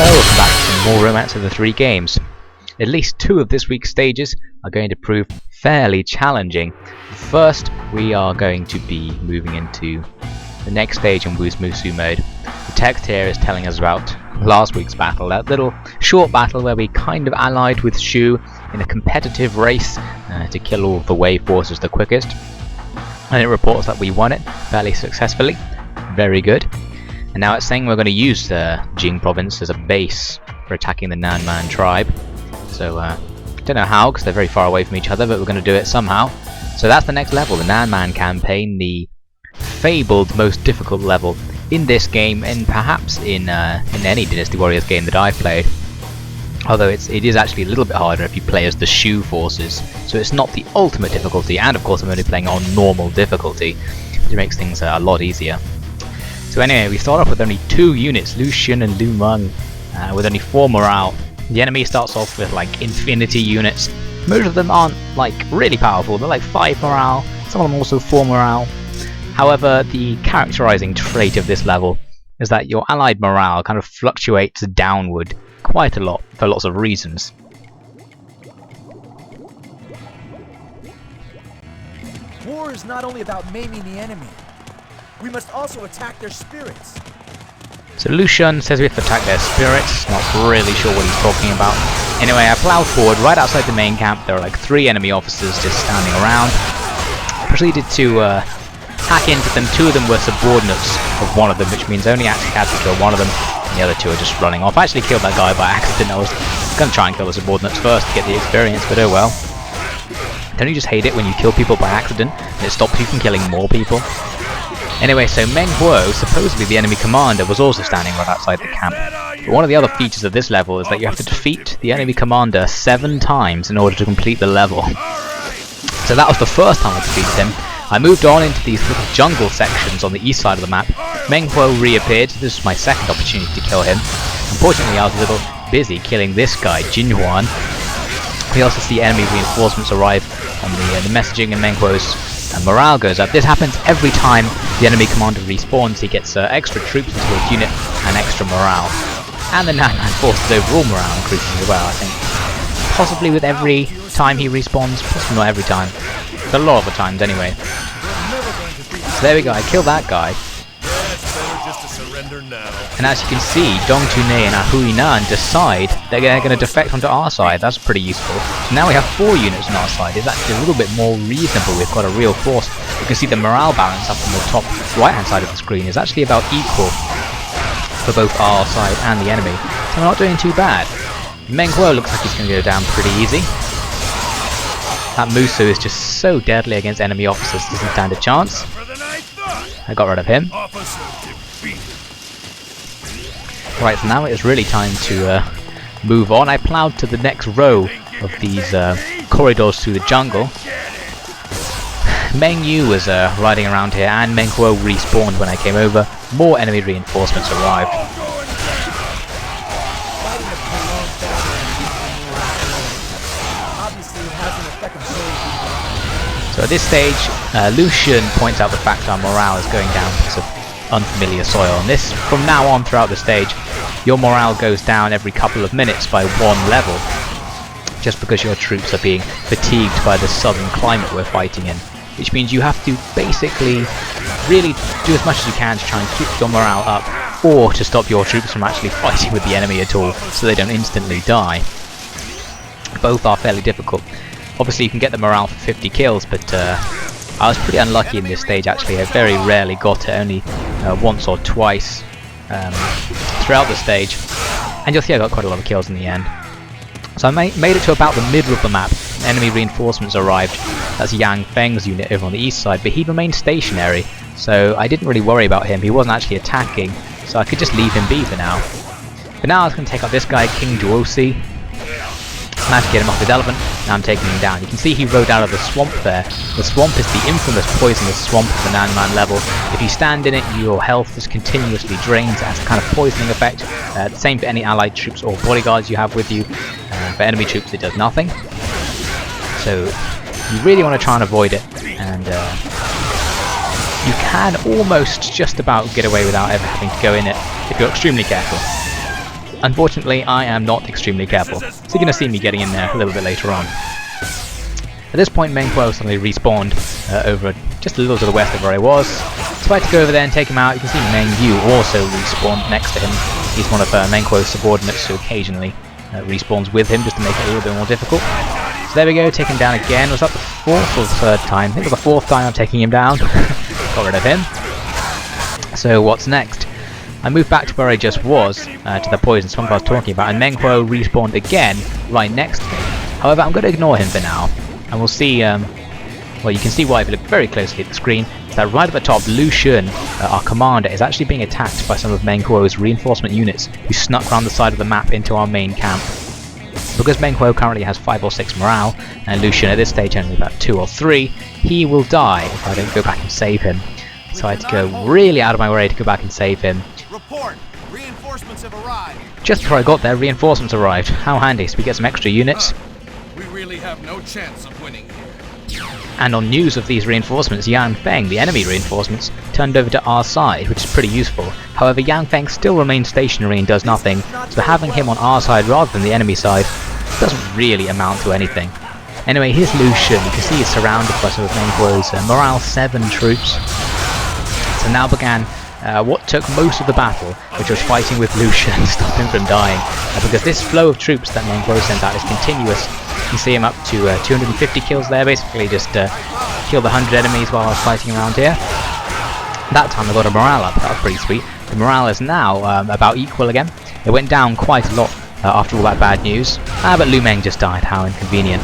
welcome back to some more Romance of the Three Games. At least 2 of this week's stages are going to prove fairly challenging. First, we are going to be moving into the next stage in Wuzmusu mode. The text here is telling us about last week's battle, that little short battle where we kind of allied with Shu in a competitive race to kill all of the wave forces the quickest. And it reports that we won it fairly successfully. Very good. And now it's saying we're going to use the Jing province as a base for attacking the Nanman tribe. So, don't know how, because they're very far away from each other, but we're going to do it somehow. So that's the next level, the Nanman Campaign, the fabled most difficult level in this game, and perhaps in any Dynasty Warriors game that I've played. Although it is actually a little bit harder if you play as the Shu forces, so it's not the ultimate difficulty, and of course I'm only playing on normal difficulty, which makes things a lot easier. So anyway, we start off with only 2 units, Lu Xun and Lu Meng, with only 4 morale. The enemy starts off with like infinity units. Most of them aren't like really powerful, they're like 5 morale, some of them also 4 morale. However, the characterizing trait of this level is that your allied morale kind of fluctuates downward quite a lot for lots of reasons. War is not only about maiming the enemy. We must also attack their spirits. So Lu Xun says we have to attack their spirits, not really sure what he's talking about. Anyway, I plowed forward right outside the main camp. There are like 3 enemy officers just standing around. Proceeded to hack into them. 2 of them were subordinates of one of them, which means only actually had to kill one of them, and the other 2 are just running off. I actually killed that guy by accident. I was going to try and kill the subordinates first to get the experience, but oh well. Don't you just hate it when you kill people by accident and it stops you from killing more people? Anyway, so Meng Huo, supposedly the enemy commander, was also standing right outside the camp. But one of the other features of this level is that you have to defeat the enemy commander 7 times in order to complete the level. So that was the first time I defeated him. I moved on into these little jungle sections on the east side of the map. Meng Huo reappeared. This was my second opportunity to kill him. Unfortunately, I was a little busy killing this guy, Jin Huan. We also see enemy reinforcements arrive on the messaging, and Meng Huo's morale goes up. This happens every time the enemy commander respawns. He gets extra troops into his unit and extra morale. And the Nanman force's overall morale increases as well, I think. Possibly with every time he respawns, possibly not every time. But a lot of the times anyway. So there we go, I killed that guy. And as you can see, Dong Tunei and Ahui Nan decide they're going to defect onto our side. That's pretty useful. So now we have 4 units on our side. It's actually a little bit more reasonable. We've got a real force. You can see the morale balance up on the top right hand side of the screen is actually about equal for both our side and the enemy. So we're not doing too bad. Meng Huo looks like he's going to go down pretty easy. That Musu is just so deadly against enemy officers, doesn't stand a chance. I got rid of him. Right, so now it is really time to move on. I ploughed to the next row of these corridors through the jungle. Meng Yu was riding around here, and Meng Huo respawned when I came over. More enemy reinforcements arrived. So at this stage, Lu Xun points out the fact our morale is going down because of unfamiliar soil, and this, from now on throughout the stage, your morale goes down every couple of minutes by 1 level, just because your troops are being fatigued by the southern climate we're fighting in, which means you have to basically really do as much as you can to try and keep your morale up, or to stop your troops from actually fighting with the enemy at all, so they don't instantly die. Both are fairly difficult. Obviously you can get the morale for 50 kills, but I was pretty unlucky in this stage actually. I very rarely got it, only once or twice throughout the stage, and you'll see I got quite a lot of kills in the end. So I made it to about the middle of the map. Enemy reinforcements arrived. That's Yang Feng's unit over on the east side, but he remained stationary, so I didn't really worry about him. He wasn't actually attacking, so I could just leave him be for now. But now I was going to take out this guy, King Duosi. Managed to get him off his elephant. Now I'm taking him down. You can see he rode out of the swamp there. The swamp is the infamous poisonous swamp of the Nanman level. If you stand in it, your health is continuously drained. It has a kind of poisoning effect. The same for any allied troops or bodyguards you have with you. For enemy troops it does nothing. So you really want to try and avoid it. And you can almost just about get away without ever having to go in it if you're extremely careful. Unfortunately, I am not extremely careful, so you're going to see me getting in there a little bit later on. At this point, Meng Huo suddenly respawned over just a little to the west of where I was. So I had to go over there and take him out. You can see Meng Yu also respawned next to him. He's one of Meng Huo's subordinates who occasionally respawns with him just to make it a little bit more difficult. So there we go, take him down again. Was that the fourth or the third time? I think it was the fourth time I'm taking him down. Got rid of him. So what's next? I moved back to where I just was, to the poison swamp I was talking about, and Meng Huo respawned again right next to me. However, I'm going to ignore him for now, and we'll see, well, you can see why if you look very closely at the screen, that right at the top, Liu Xun, our commander, is actually being attacked by some of Meng Huo's reinforcement units who snuck around the side of the map into our main camp. Because Meng Huo currently has 5 or 6 morale, and Liu Xun at this stage only about 2 or 3, he will die if I don't go back and save him. So I had to go really out of my way to go back and save him. Report. Reinforcements have arrived. Just before I got there, reinforcements arrived. How handy, so we get some extra units. We really have no chance of winning here. And on news of these reinforcements, Yan Feng, the enemy reinforcements, turned over to our side, which is pretty useful. However, Yan Feng still remains stationary and does nothing, so having him on our side rather than the enemy side doesn't really amount to anything. Anyway, here's Liu Xun. You can see he's surrounded by some of Meng Huo's morale 7 troops. So now began what took most of the battle, which was fighting with Liu Xun to stop him from dying. Because this flow of troops that Meng Huo sent out is continuous. You can see him up to 250 kills there, basically just killed 100 enemies while I was fighting around here. That time I got a morale up, that was pretty sweet. The morale is now about equal again. It went down quite a lot after all that bad news. But Lu Meng just died, how inconvenient.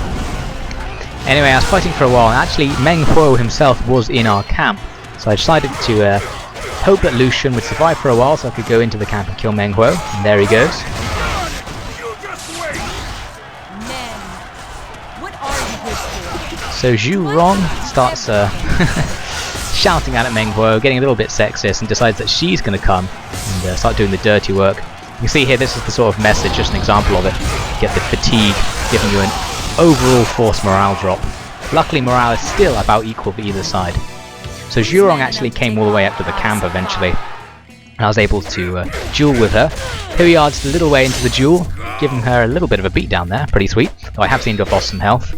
Anyway, I was fighting for a while, and actually Meng Huo himself was in our camp. So I decided to hope that Liu Xun would survive for a while so I could go into the camp and kill Meng Huo. And there he goes. So Zhu Rong starts shouting out at Meng Huo, getting a little bit sexist, and decides that she's going to come and start doing the dirty work. You can see here, this is the sort of message, just an example of it. You get the fatigue, giving you an overall force morale drop. Luckily, morale is still about equal for either side. So Zhu Rong actually came all the way up to the camp eventually, and I was able to duel with her. Here we are, just a little way into the duel, giving her a little bit of a beat down there, pretty sweet, though I have seemed to have lost some health.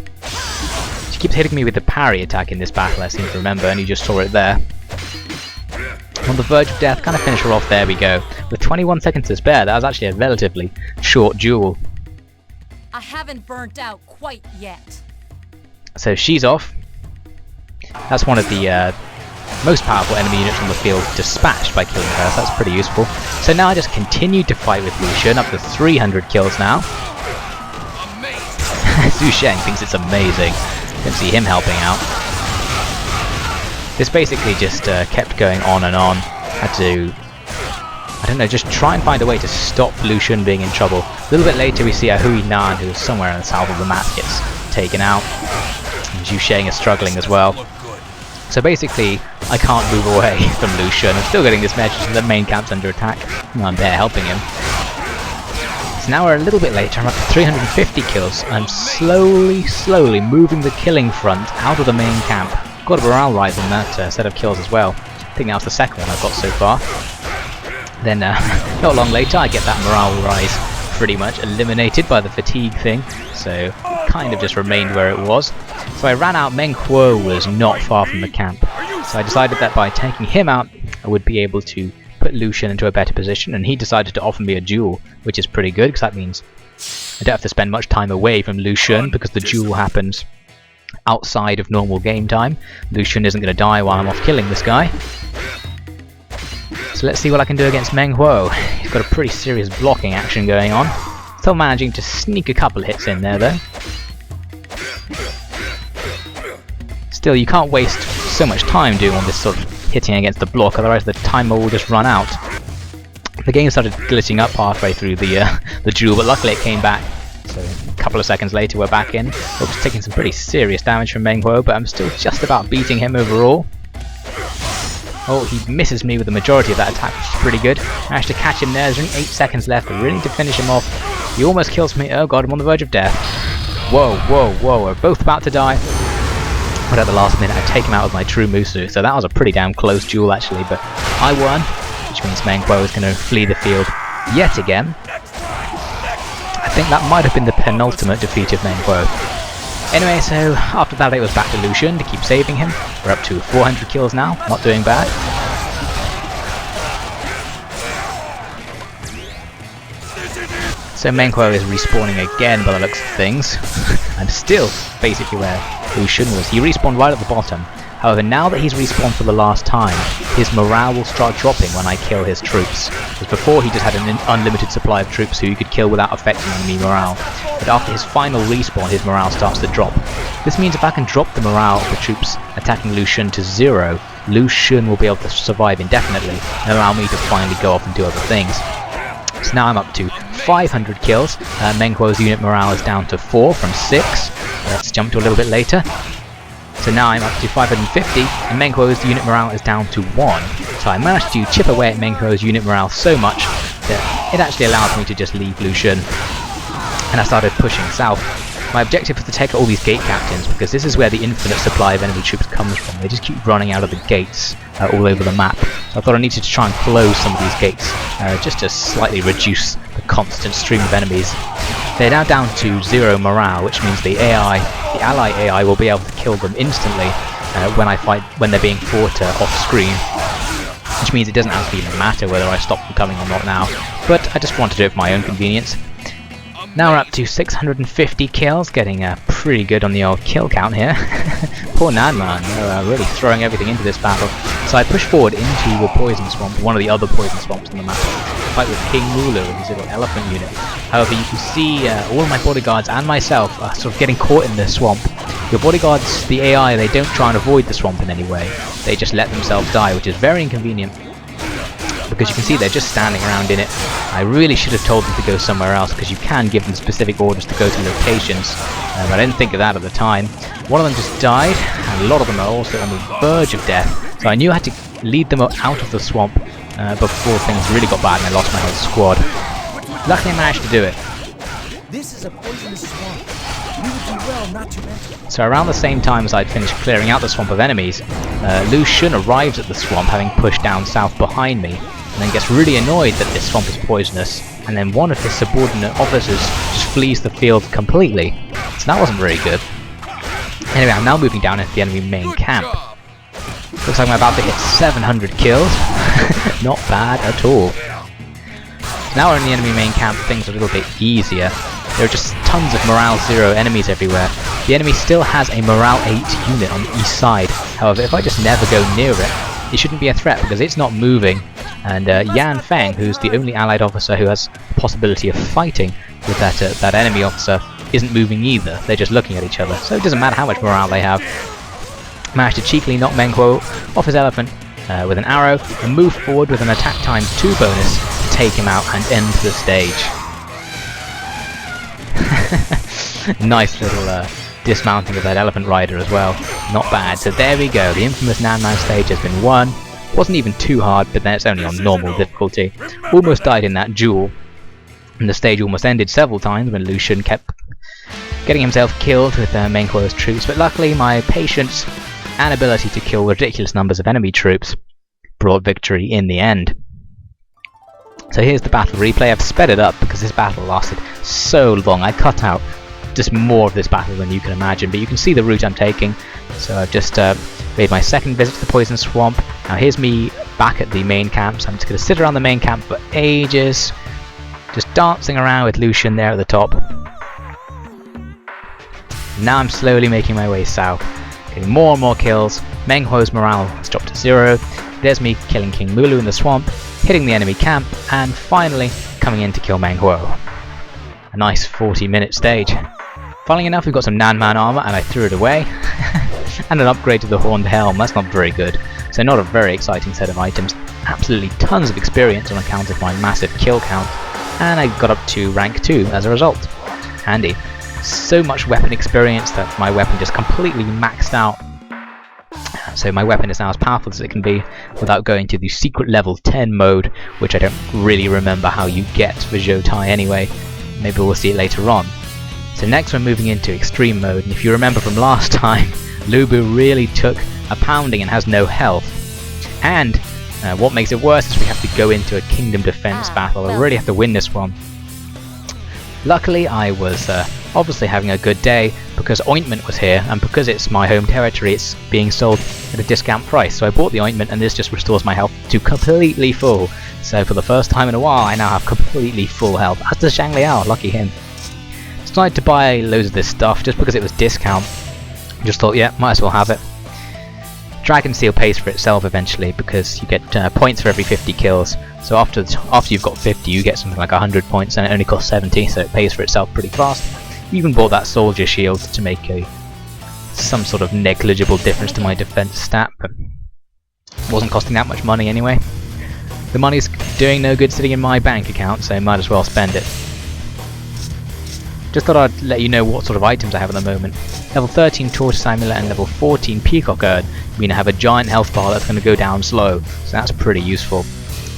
She keeps hitting me with the parry attack in this battle, I seem to remember, and you just saw it there. On the verge of death, kind of finish her off, there we go. With 21 seconds to spare, that was actually a relatively short duel. I haven't burnt out quite yet. So she's off. That's one of the most powerful enemy units on the field dispatched by killing her, so that's pretty useful. So now I just continue to fight with Liu Xun, up to 300 kills now. Zhu Sheng thinks it's amazing. You can see him helping out. This basically just kept going on and on. Had to, I don't know, just try and find a way to stop Liu Xun being in trouble. A little bit later we see a Hui Nan, who is somewhere in the south of the map, gets taken out. And Zhu Sheng is struggling as well. So basically, I can't move away from Liu Xun. I'm still getting this message that the main camp's under attack. And I'm there helping him. So now we're a little bit later, I'm up to 350 kills. I'm slowly moving the killing front out of the main camp. Got a morale rise on that set of kills as well. I think that was the second one I've got so far. Then, not long later, I get that morale rise pretty much eliminated by the fatigue thing. So, kind of just remained where it was. So I ran out. Meng Huo was not far from the camp. So I decided that by taking him out, I would be able to put Liu Xun into a better position, and he decided to offer me a duel, which is pretty good, because that means I don't have to spend much time away from Liu Xun, because the duel happens outside of normal game time. Liu Xun isn't going to die while I'm off killing this guy. So let's see what I can do against Meng Huo. He's got a pretty serious blocking action going on. Still managing to sneak a couple of hits in there though. Still, you can't waste so much time doing all this sort of hitting against the block, otherwise the timer will just run out. The game started glitching up halfway through the duel, but luckily it came back. So a couple of seconds later we're back in. We're just taking some pretty serious damage from Meng Huo, but I'm still just about beating him overall. Oh, he misses me with the majority of that attack, which is pretty good. Managed to catch him there. There's only 8 seconds left. I really need to finish him off. He almost kills me. Oh god, I'm on the verge of death. Whoa, whoa, whoa. We're both about to die. But at the last minute, I take him out with my true Musu. So that was a pretty damn close duel, actually. But I won, which means Meng Huo is going to flee the field yet again. think that might have been the penultimate defeat of Meng Huo. Anyway, so after that it was back to Liu Shen to keep saving him. We're up to 400 kills now, not doing bad. So Meng Huo is respawning again by the looks of things. I'm still basically where Liu Shen was. He respawned right at the bottom. However, now that he's respawned for the last time, his morale will start dropping when I kill his troops. Because before he just had an unlimited supply of troops who you could kill without affecting enemy morale. But after his final respawn, his morale starts to drop. This means if I can drop the morale of the troops attacking Liu Shen to 0, Liu Shen will be able to survive indefinitely and allow me to finally go off and do other things. So now I'm up to 500 kills. Meng Huo's unit morale is down to 4 from 6. Let's jump to a little bit later. So now I'm up to 550, and Meng Huo's unit morale is down to 1. So I managed to chip away at Meng Huo's unit morale so much that it actually allowed me to just leave Liu Shen. And I started pushing south. My objective was to take out all these gate captains, because this is where the infinite supply of enemy troops comes from. They just keep running out of the gates all over the map. So I thought I needed to try and close some of these gates, just to slightly reduce the constant stream of enemies. They're now down to 0 morale, which means the ally AI will be able to kill them instantly when they're being fought off screen. Which means it doesn't actually even matter whether I stop them coming or not now. But I just want to do it for my own convenience. Now we're up to 650 kills, getting pretty good on the old kill count here. Poor Nanman, really throwing everything into this battle. So I push forward into the poison swamp, one of the other poison swamps on the map. Fight with King Mulu and his little elephant unit. However, you can see all of my bodyguards and myself are sort of getting caught in this swamp. Your bodyguards, the AI, they don't try and avoid the swamp in any way. They just let themselves die, which is very inconvenient. Because you can see they're just standing around in it. I really should have told them to go somewhere else, because you can give them specific orders to go to locations. But I didn't think of that at the time. One of them just died, and a lot of them are also on the verge of death. So I knew I had to lead them out of the swamp before things really got bad and I lost my whole squad. Luckily I managed to do it. This is a poisonous swamp. We would do well not to enter. So around the same time as I'd finished clearing out the swamp of enemies, Liu Shen arrives at the swamp, having pushed down south behind me, and then gets really annoyed that this swamp is poisonous, and then one of his subordinate officers just flees the field completely. So that wasn't very good. Anyway, I'm now moving down into the enemy main camp. Looks like I'm about to hit 700 kills. Not bad at all. So now we're in the enemy main camp, things are a little bit easier. There are just tons of morale 0 enemies everywhere. The enemy still has a morale 8 unit on the east side. However, if I just never go near it, it shouldn't be a threat because it's not moving. And Yan Feng, who's the only allied officer who has the possibility of fighting with that enemy officer, isn't moving either. They're just looking at each other. So it doesn't matter how much morale they have. Managed to cheekily knock Meng Huo off his elephant with an arrow and move forward with an attack times 2 bonus to take him out and end the stage. Nice little dismounting of that elephant rider as well. Not bad. So there we go. The infamous Nanman stage has been won. Wasn't even too hard, but then it's only on normal difficulty. Almost died in that duel. And the stage almost ended several times when Liu Shen kept getting himself killed with Meng Huo's troops. But luckily my patience and ability to kill ridiculous numbers of enemy troops brought victory in the end. So here's the battle replay. I've sped it up because this battle lasted so long. I cut out just more of this battle than you can imagine, but you can see the route I'm taking. So I've just made my second visit to the Poison Swamp. Now here's me back at the main camp, so I'm just going to sit around the main camp for ages, just dancing around with Liu Shen there at the top. Now I'm slowly making my way south, getting more and more kills. Meng Huo's morale has dropped to 0. There's me killing King Mulu in the swamp, hitting the enemy camp, and finally coming in to kill Meng Huo. A nice 40-minute stage. Funnily enough, we've got some Nanman armor and I threw it away. And an upgrade to the Horned Helm. That's not very good. So not a very exciting set of items. Absolutely tons of experience on account of my massive kill count. And I got up to rank 2 as a result. Handy. So much weapon experience that my weapon just completely maxed out. So my weapon is now as powerful as it can be without going to the secret level 10 mode, which I don't really remember how you get for Zhou Tai anyway. Maybe we'll see it later on. So next we're moving into extreme mode, and if you remember from last time, Liu Bei really took a pounding and has no health. And what makes it worse is we have to go into a kingdom defense battle. I really have to win this one. Luckily, I was obviously having a good day because ointment was here, and because it's my home territory, it's being sold at a discount price. So I bought the ointment, and this just restores my health to completely full. So for the first time in a while, I now have completely full health. As does Zhang Liao, lucky him. Decided to buy loads of this stuff just because it was discount. Just thought, yeah, might as well have it. Dragon Seal pays for itself eventually because you get points for every 50 kills. So after you've got 50, you get something like 100 points, and it only costs 70, so it pays for itself pretty fast. Even bought that soldier shield to make some sort of negligible difference to my defense stat, but wasn't costing that much money anyway. The money's doing no good sitting in my bank account, so might as well spend it. Just thought I'd let you know what sort of items I have at the moment. Level 13 Tortoise Amulet and level 14 Peacock Urn mean I have a giant health bar that's going to go down slow, so that's pretty useful.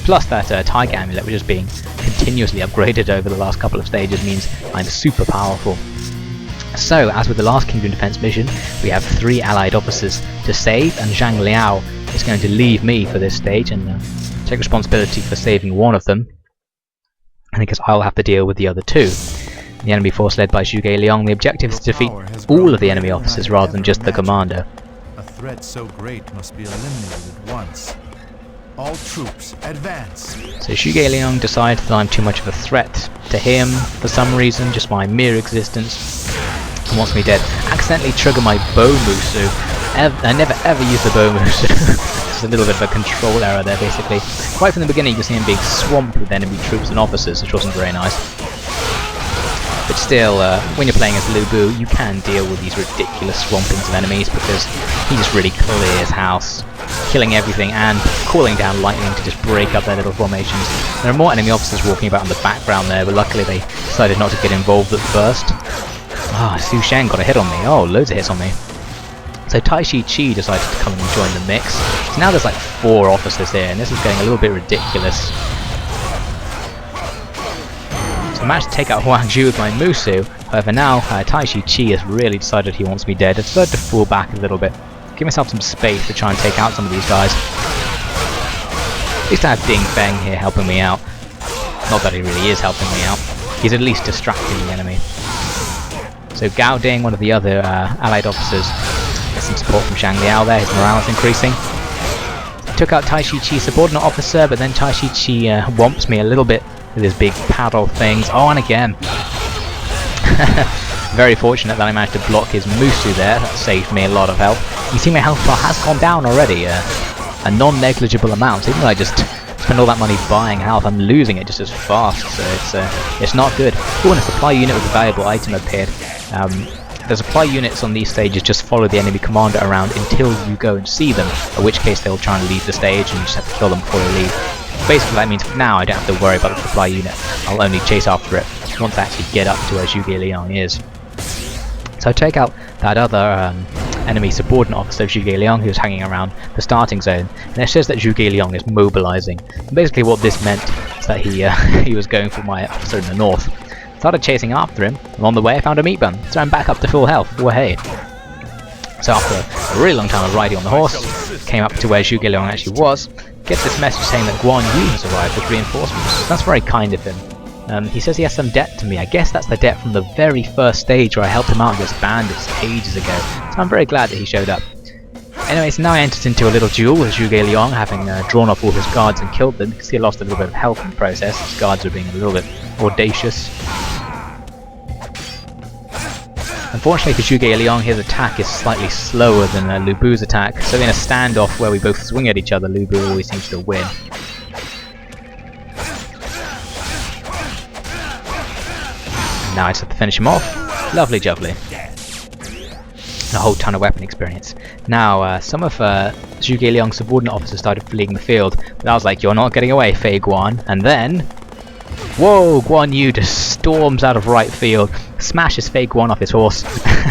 Plus that Tiger Amulet, which is being continuously upgraded over the last couple of stages, means I'm super powerful. So, as with the last Kingdom Defense mission, we have 3 allied officers to save, and Zhang Liao is going to leave me for this stage and take responsibility for saving one of them. I guess I'll have to deal with the other 2. The enemy force led by Zhuge Liang, the objective is to defeat all of the enemy officers rather than just the commander. A threat so great must be eliminated at once. All troops, advance! So Zhuge Liang decides that I'm too much of a threat to him for some reason, just my mere existence, and wants me dead. Accidentally trigger my bow musu. I never ever use the bow musu. It's a little bit of a control error there basically. Right from the beginning you can see him being swamped with enemy troops and officers, which wasn't very nice. But still, when you're playing as Liu Bei, you can deal with these ridiculous swampings of enemies because he just really clears house, killing everything and calling down lightning to just break up their little formations. There are more enemy officers walking about in the background there, but luckily they decided not to get involved at first. Su Shen got a hit on me. Oh, loads of hits on me. So Tai Chi decided to come and join the mix. So now there's like 4 officers here, and this is getting a little bit ridiculous. So I managed to take out Huang Zhu with my Musu. However, now Tai Chi has really decided he wants me dead. I decided to fall back a little bit, give myself some space to try and take out some of these guys. At least I have Ding Feng here helping me out. Not that he really is helping me out. He's at least distracting the enemy. So Gao Ding, one of the other allied officers, gets some support from Zhang Liao there. His morale is increasing. Took out Tai Chi's subordinate officer, but then Tai Chi whomps me a little bit with his big paddle things. Oh, and again. Very fortunate that I managed to block his Musu there. That saved me a lot of health. You see my health bar has gone down already, a non-negligible amount. Even though I just spend all that money buying health, I'm losing it just as fast, so it's not good. Oh, and a supply unit with a valuable item appeared. The supply units on these stages just follow the enemy commander around until you go and see them, in which case they'll try and leave the stage and you just have to kill them before they leave. Basically that means now I don't have to worry about the supply unit. I'll only chase after it once I actually get up to where Zhuge Liang is. So I take out that other enemy subordinate officer of Zhuge Liang who's hanging around the starting zone, and it says that Zhuge Liang is mobilizing. And basically what this meant is that he was going for my officer in the north. Started chasing after him, and on the way I found a meat bun, so I'm back up to full health. Oh hey. So after a really long time of riding on the horse, came up to where Zhuge Liang actually was, gets this message saying that Guan Yu has arrived with reinforcements. That's very kind of him. He says he has some debt to me. I guess that's the debt from the very first stage where I helped him out against bandits ages ago, so I'm very glad that he showed up. Anyway, so now I entered into a little duel with Zhuge Liang, having drawn off all his guards and killed them, because he lost a little bit of health in the process. His guards were being a little bit audacious. Unfortunately for Zhuge Liang, his attack is slightly slower than Liu Bei's attack, so in a standoff where we both swing at each other, Liu Bei always seems to win. And now I just have to finish him off. Lovely jubbly. A whole ton of weapon experience. Now, some of Zhuge Liang's subordinate officers started fleeing the field, but I was like, you're not getting away, Fei Guan. And then, whoa, Guan Yu just storms out of right field, smashes Fei Guan off his horse.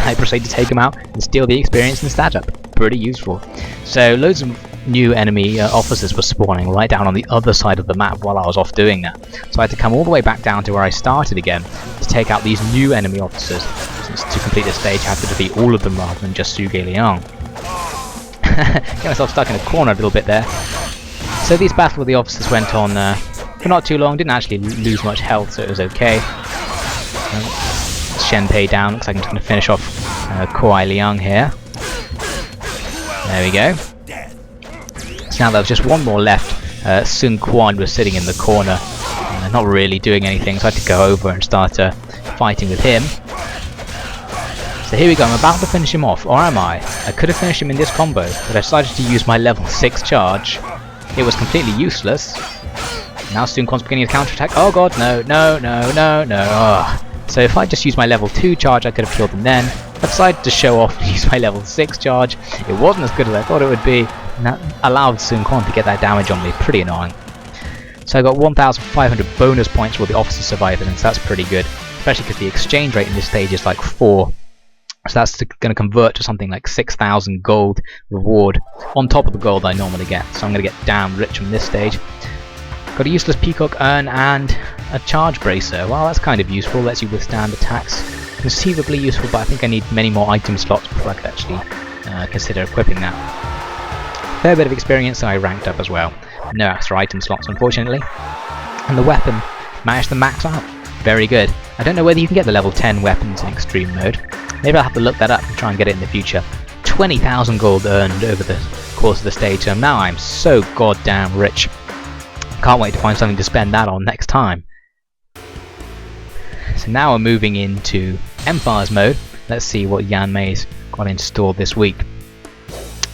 I proceed to take him out and steal the experience and stat up. Pretty useful. So loads of new enemy officers were spawning right down on the other side of the map while I was off doing that. So I had to come all the way back down to where I started again to take out these new enemy officers. Since to complete this stage I have to defeat all of them rather than just Zhuge Liang. Get myself stuck in a corner a little bit there. So these battles with the officers went on for not too long, didn't actually lose much health, so it was okay. Shen Pei down. Looks like I'm just going to finish off Kuai Liang here. There we go. So now there's just one more left. Sun Quan was sitting in the corner, not really doing anything, so I had to go over and start fighting with him. So here we go, I'm about to finish him off, or am I? I could have finished him in this combo, but I decided to use my level 6 charge. It was completely useless. Now Sun Quan's beginning his counterattack. Oh god, no. Oh. So if I just used my level 2 charge, I could have killed him then. I decided to show off and use my level 6 charge. It wasn't as good as I thought it would be, and that allowed Sun Quan to get that damage on me. Pretty annoying. So I got 1,500 bonus points for the officer surviving, so that's pretty good. Especially because the exchange rate in this stage is like 4. So that's going to convert to something like 6,000 gold reward on top of the gold I normally get. So I'm going to get damn rich from this stage. Got a useless peacock urn and a charge bracer. Well, that's kind of useful. Lets you withstand attacks. Conceivably useful, but I think I need many more item slots before I could actually consider equipping that. Fair bit of experience, so I ranked up as well. No extra item slots, unfortunately. And the weapon managed to max out. Very good. I don't know whether you can get the level 10 weapons in extreme mode. Maybe I'll have to look that up and try and get it in the future. 20,000 gold earned over the course of the stage, so now I'm so goddamn rich. Can't wait to find something to spend that on next time. So now we're moving into Empires mode. Let's see what Yanmei's got in store this week.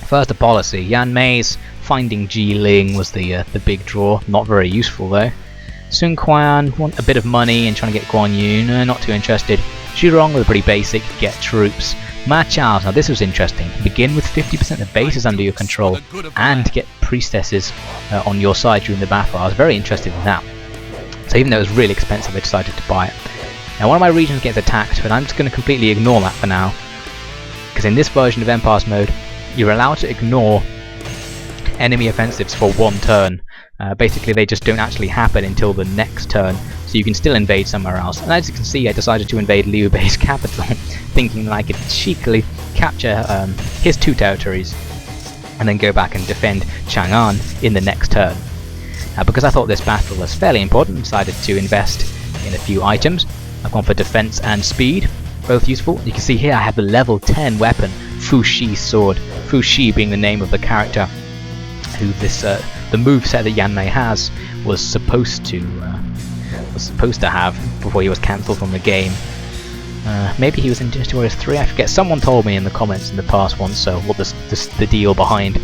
First, a policy. Yanmei's finding Ji Ling was the big draw. Not very useful though. Sun Quan want a bit of money and trying to get Guan Yu. No, not too interested. Zhurong was pretty basic. Get troops. Ma Chao's, now this was interesting. Begin with 50% of bases under your control and get priestesses on your side during the battle. I was very interested in that. So even though it was really expensive, I decided to buy it. Now one of my regions gets attacked, but I'm just going to completely ignore that for now. Because in this version of Empires mode, you're allowed to ignore enemy offensives for one turn. Basically they just don't actually happen until the next turn, so you can still invade somewhere else. And as you can see, I decided to invade Liu Bei's capital, thinking that I could cheekily capture his 2 territories and then go back and defend Chang'an in the next turn. Because I thought this battle was fairly important, I decided to invest in a few items. I've gone for defense and speed, both useful. You can see here I have the level 10 weapon, Fu Shi's sword. Fu Shi being the name of the character who this the moveset that Yanmei has was supposed to have before he was cancelled from the game. Maybe he was in Dynasty Warriors 3, I forget. Someone told me in the comments in the past once, so what the deal behind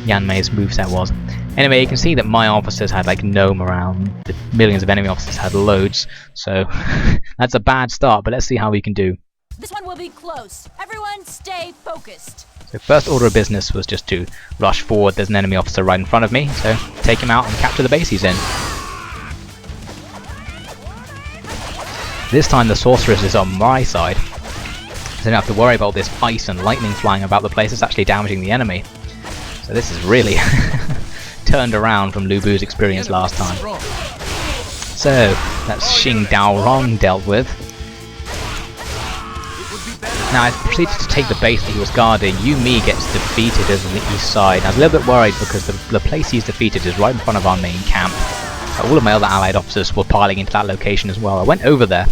Yanmei's moveset was. Anyway, you can see that my officers had like no morale. The millions of enemy officers had loads, so that's a bad start, but let's see how we can do. This one will be close. Everyone stay focused. So first order of business was just to rush forward. There's an enemy officer right in front of me, so take him out and capture the base he's in. This time the sorceress is on my side, so I don't have to worry about this ice and lightning flying about the place. It's actually damaging the enemy. So this is really turned around from Lu Bu's experience last time. So that's Xing Daorong dealt with. Now I proceeded to take the base that he was guarding. Yu Mi gets defeated over on the east side. I was a little bit worried because the place he's defeated is right in front of our main camp. All of my other allied officers were piling into that location as well. I went over there.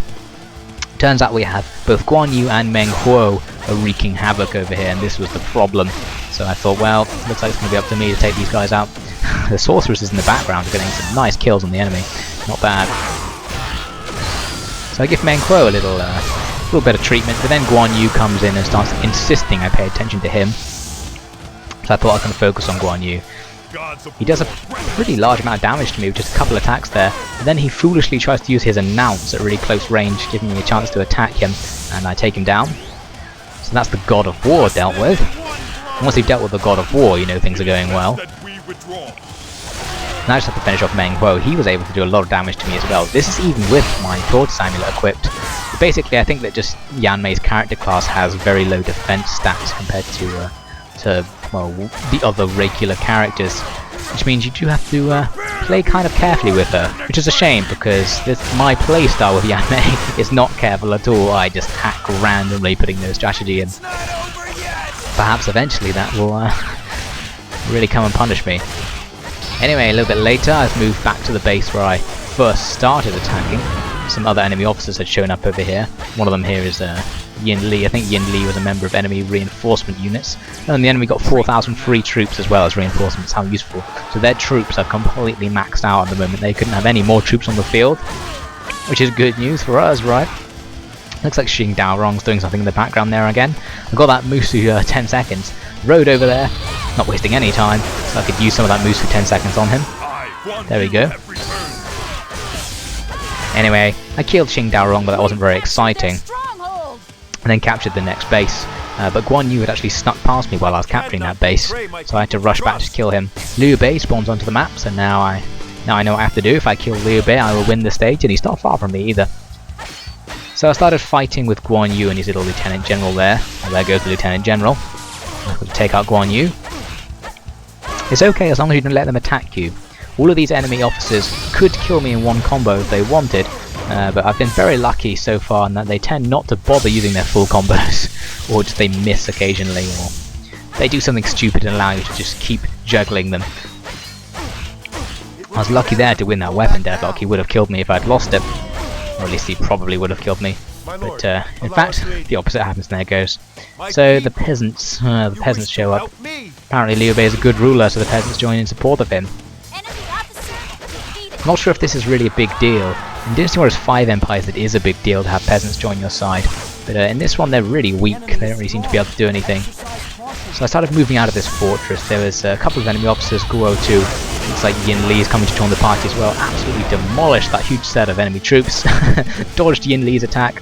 Turns out we have both Guan Yu and Meng Huo are wreaking havoc over here, and this was the problem. So I thought, well, looks like it's going to be up to me to take these guys out. The sorceresses in the background are getting some nice kills on the enemy. Not bad. So I give Meng Huo a little bit of treatment, but then Guan Yu comes in and starts insisting I pay attention to him. So I thought I was going to focus on Guan Yu. He does a pretty large amount of damage to me with just a couple attacks there, and then he foolishly tries to use his announce at really close range, giving me a chance to attack him, and I take him down. So that's the God of War dealt with. And once you've dealt with the God of War, you know things are going well. Now I just have to finish off Meng Huo. He was able to do a lot of damage to me as well. This is even with my Tortoise Amulet equipped. But basically, I think that just Yanmei's character class has very low defense stats compared to well, the other regular characters, which means you do have to play kind of carefully with her, which is a shame because my playstyle with Yanmei is not careful at all. I just hack randomly, putting no strategy in. Perhaps eventually that will really come and punish me. Anyway, a little bit later, I've moved back to the base where I first started attacking. some other enemy officers had shown up over here. One of them here is Yin Li. I think Yin Li was a member of enemy reinforcement units. And the enemy got 4,000 free troops as well as reinforcements. How useful. So their troops are completely maxed out at the moment. They couldn't have any more troops on the field, which is good news for us, right? Looks like Xing Daorong's doing something in the background there again. I got that Musu 10 seconds. Rode over there, not wasting any time, so I could use some of that Musu 10 seconds on him. There we go. Anyway, I killed Xing Daorong, but that wasn't very exciting. And then captured the next base. But Guan Yu had actually snuck past me while I was capturing that base, so I had to rush back to kill him. Liu Bei spawns onto the map, so now I know what I have to do. If I kill Liu Bei, I will win the stage, and he's not far from me either. So I started fighting with Guan Yu and his little Lieutenant General there. And there goes the Lieutenant General. I'm going to take out Guan Yu. It's okay as long as you don't let them attack you. All of these enemy officers could kill me in one combo if they wanted, but I've been very lucky so far in that they tend not to bother using their full combos, or just they miss occasionally, or they do something stupid and allow you to just keep juggling them. I was lucky there to win that weapon deadlock. He would have killed me if I'd lost it, or at least he probably would have killed me. But in fact, the opposite happens, and there it goes. So the peasants show up. Apparently Liu Bei is a good ruler, so the peasants join in support of him. I'm not sure if this is really a big deal. In Dynasty Warriors 5 Empires it is a big deal to have peasants join your side. But in this one they're really weak, they don't really seem to be able to do anything. So I started moving out of this fortress. There was a couple of enemy officers, Guo 2. Looks like Yin Li is coming to join the party as well. Absolutely demolished that huge set of enemy troops. Dodged Yin Li's attack.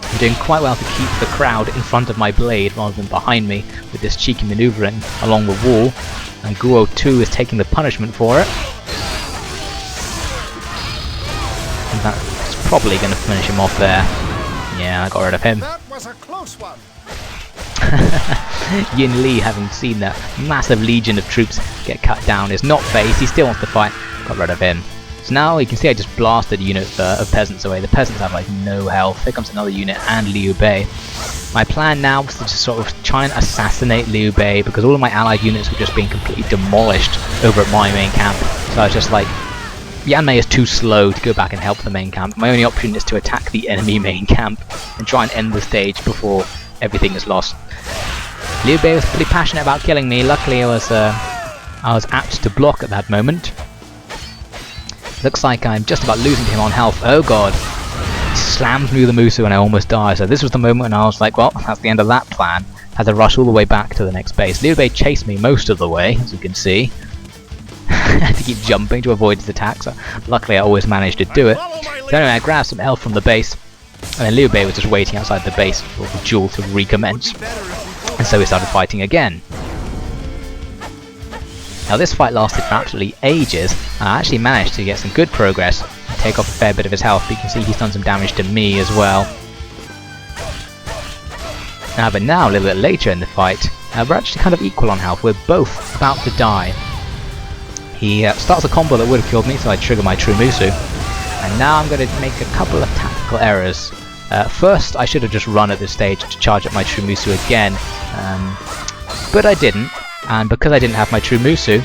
I'm doing quite well to keep the crowd in front of my blade rather than behind me with this cheeky maneuvering along the wall. And Guo 2 is taking the punishment for it. And that's probably going to finish him off there. Yeah, I got rid of him. That was a close one. Yin Li, having seen that massive legion of troops get cut down, is not phased. He still wants to fight. Got rid of him. So now you can see I just blasted a unit of peasants away. The peasants have like no health. Here comes another unit and Liu Bei. My plan now was to just sort of try and assassinate Liu Bei because all of my allied units were just being completely demolished over at my main camp. So I was just like, Yanmei is too slow to go back and help the main camp. My only option is to attack the enemy main camp and try and end the stage before everything is lost. Liu Bei was pretty passionate about killing me. Luckily I was apt to block at that moment. Looks like I'm just about losing to him on health. Oh god. He slammed me with the Musu and I almost died. So this was the moment when I was like, well, that's the end of that plan. Had to rush all the way back to the next base. Liu Bei chased me most of the way, as you can see. I had to keep jumping to avoid his attacks. So luckily I always managed to do it. So anyway, I grabbed some health from the base. And then Liu Bei was just waiting outside the base for the duel to recommence. And so we started fighting again. Now this fight lasted for absolutely ages, and I actually managed to get some good progress and take off a fair bit of his health. But you can see he's done some damage to me as well. But now, a little bit later in the fight, we're actually kind of equal on health. We're both about to die. He starts a combo that would have killed me, so I trigger my True Musu. And now I'm going to make a couple of tactical errors. First, I should have just run at this stage to charge up my True Musu again, but I didn't. And because I didn't have my True Musu,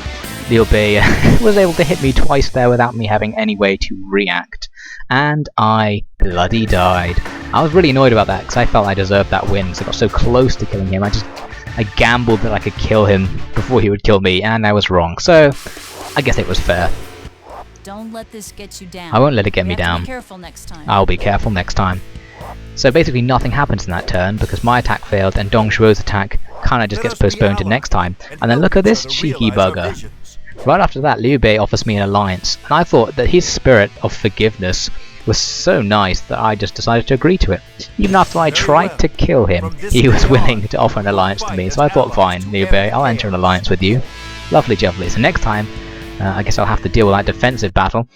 Liu Bei was able to hit me twice there without me having any way to react. And I bloody died. I was really annoyed about that because I felt I deserved that win because I got so close to killing him. I gambled that I could kill him before he would kill me, and I was wrong. So I guess it was fair. Don't let this get you down. I won't let it get me down. Be careful next time. I'll be careful next time. So basically nothing happens in that turn because my attack failed and Dong Shuo's attack kind of just gets postponed to next time. And then look at this cheeky bugger. Right after that, Liu Bei offers me an alliance, and I thought that his spirit of forgiveness was so nice that I just decided to agree to it. Even after I tried to kill him, he was willing to offer an alliance to me, so I thought, fine, Liu Bei, I'll enter an alliance with you. Lovely jubbly. So next time, I guess I'll have to deal with that defensive battle.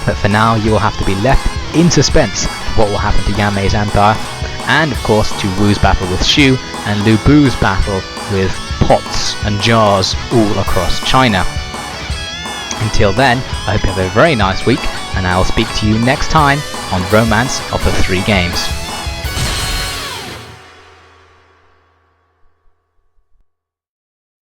But for now, you will have to be left in suspense of what will happen to Yanmei's empire, and of course to Wu's battle with Shu, and Lu Bu's battle with pots and jars all across China. Until then, I hope you have a very nice week, and I will speak to you next time on Romance of the Three Games.